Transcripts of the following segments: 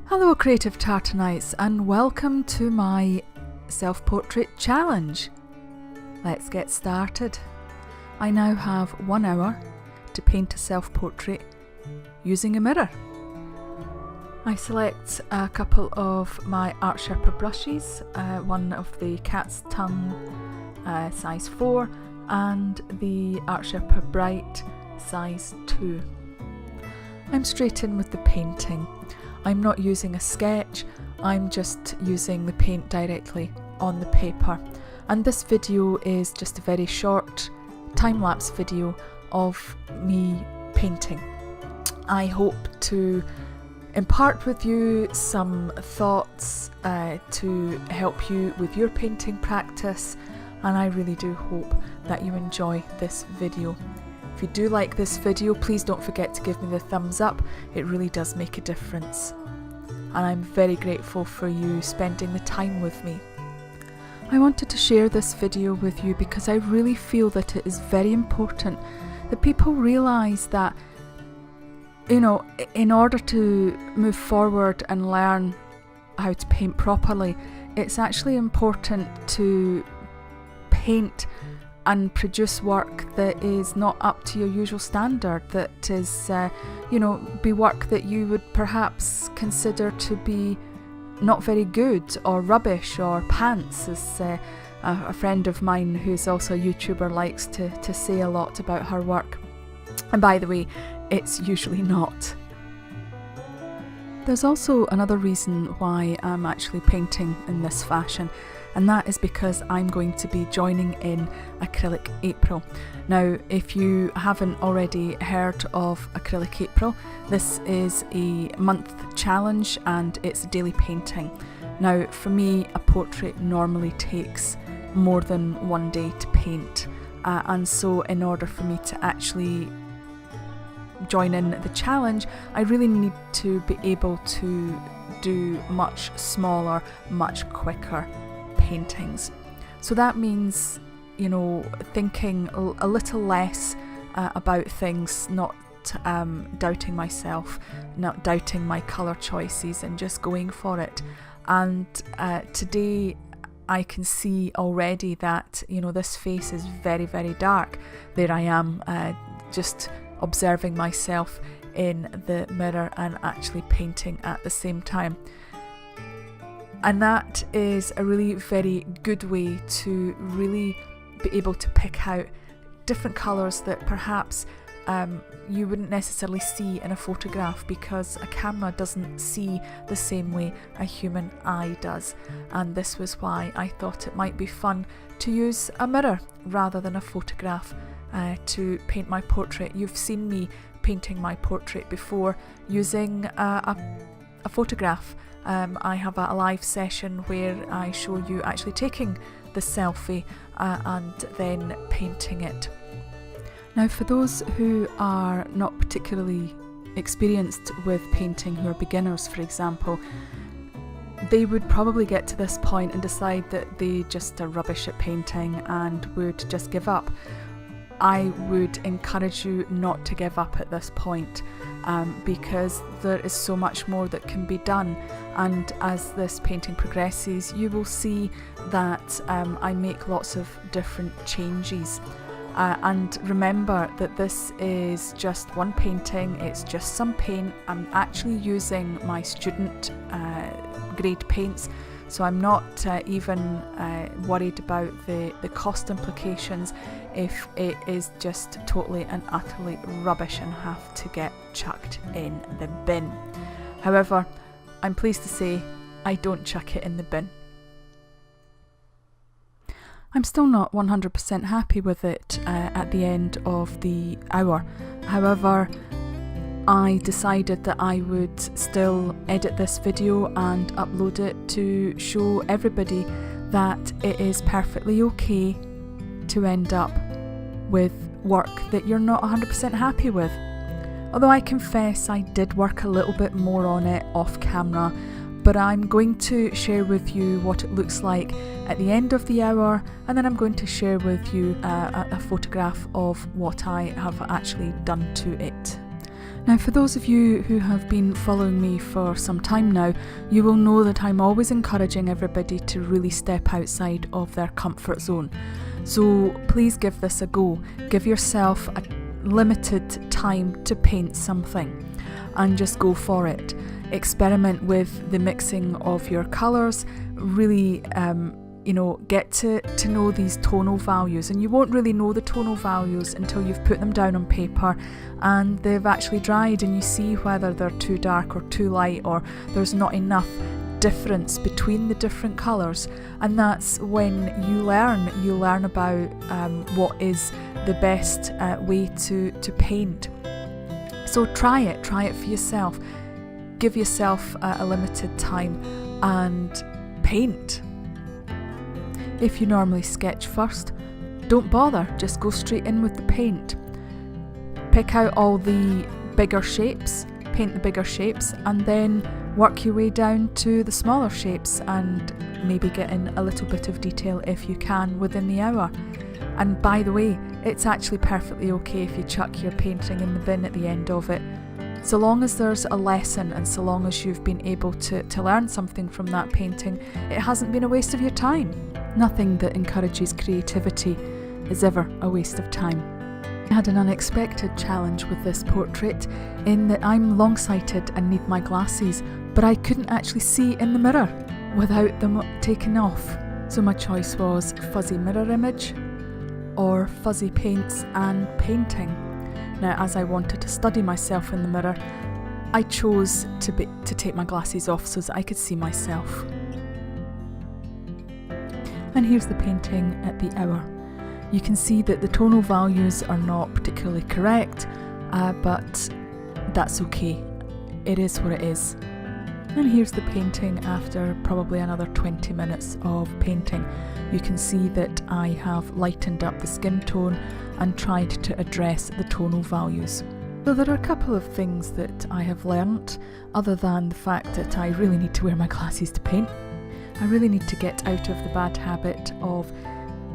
Hello Creative Tartanites and welcome to my self-portrait challenge. Let's get started. I now have 1 hour to paint a self-portrait using a mirror. I select a couple of my Art Sherpa brushes, one of the Cat's Tongue size 4 and the Art Sherpa Bright size 2. I'm straight in with the painting. I'm not using a sketch, I'm just using the paint directly on the paper. And this video is just a very short time-lapse video of me painting. I hope to impart with you some thoughts to help you with your painting practice, and I really do hope that you enjoy this video. If you do like this video, please don't forget to give me the thumbs up. It really does make a difference. And I'm very grateful for you spending the time with me. I wanted to share this video with you because I really feel that it is very important that people realise that, you know, in order to move forward and learn how to paint properly, it's actually important to paint and produce work that is not up to your usual standard, that is, be work that you would perhaps consider to be not very good or rubbish or pants, as a friend of mine who's also a YouTuber likes to say a lot about her work. And by the way, it's usually not. There's also another reason why I'm actually painting in this fashion, and that is because I'm going to be joining in Acrylic April. Now, if you haven't already heard of Acrylic April, this is a month challenge and it's daily painting. Now, for me, a portrait normally takes more than 1 day to paint, and so in order for me to actually join in the challenge, I really need to be able to do much smaller, much quicker paintings. So that means, thinking a little less about things, not doubting myself, not doubting my colour choices, and just going for it. And today I can see already that, this face is very, very dark. There I am, just observing myself in the mirror and actually painting at the same time. And that is a really very good way to really be able to pick out different colours that perhaps you wouldn't necessarily see in a photograph, because a camera doesn't see the same way a human eye does. And this was why I thought it might be fun to use a mirror rather than a photograph to paint my portrait. You've seen me painting my portrait before using a photograph. I have a live session where I show you actually taking the selfie and then painting it. Now, for those who are not particularly experienced with painting, who are beginners for example, they would probably get to this point and decide that they just are rubbish at painting and would just give up. I would encourage you not to give up at this point, because there is so much more that can be done, and as this painting progresses you will see that I make lots of different changes. And remember that this is just one painting, it's just some paint. I'm actually using my student grade paints, so I'm not even worried about the cost implications if it is just totally and utterly rubbish and have to get chucked in the bin. However, I'm pleased to say I don't chuck it in the bin. I'm still not 100% happy with it at the end of the hour. However, I decided that I would still edit this video and upload it to show everybody that it is perfectly okay to end up with work that you're not 100% happy with. Although I confess I did work a little bit more on it off camera, but I'm going to share with you what it looks like at the end of the hour, and then I'm going to share with you a photograph of what I have actually done to it. Now, for those of you who have been following me for some time now, you will know that I'm always encouraging everybody to really step outside of their comfort zone. So please give this a go. Give yourself a limited time to paint something and just go for it. Experiment with the mixing of your colours, really get to know these tonal values, and you won't really know the tonal values until you've put them down on paper and they've actually dried, and you see whether they're too dark or too light, or there's not enough difference between the different colours. And that's when you learn about what is the best way to paint. So try it for yourself. Give yourself a limited time and paint. If you normally sketch first, don't bother, just go straight in with the paint. Pick out all the bigger shapes, paint the bigger shapes, and then work your way down to the smaller shapes and maybe get in a little bit of detail if you can within the hour. And by the way, it's actually perfectly okay if you chuck your painting in the bin at the end of it. So long as there's a lesson and so long as you've been able to learn something from that painting, it hasn't been a waste of your time. Nothing that encourages creativity is ever a waste of time. I had an unexpected challenge with this portrait in that I'm long-sighted and need my glasses, but I couldn't actually see in the mirror without them taken off. So my choice was fuzzy mirror image or fuzzy paints and painting. Now, as I wanted to study myself in the mirror, I chose to take my glasses off so that I could see myself. And here's the painting at the hour. You can see that the tonal values are not particularly correct, but that's okay. It is what it is. And here's the painting after probably another 20 minutes of painting. You can see that I have lightened up the skin tone and tried to address the tonal values. So there are a couple of things that I have learnt, other than the fact that I really need to wear my glasses to paint. I really need to get out of the bad habit of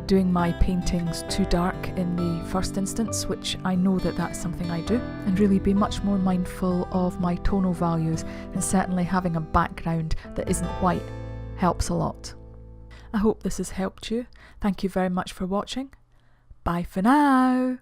doing my paintings too dark in the first instance, which I know that that's something I do, and really be much more mindful of my tonal values, and certainly having a background that isn't white helps a lot. I hope this has helped you. Thank you very much for watching. Bye for now.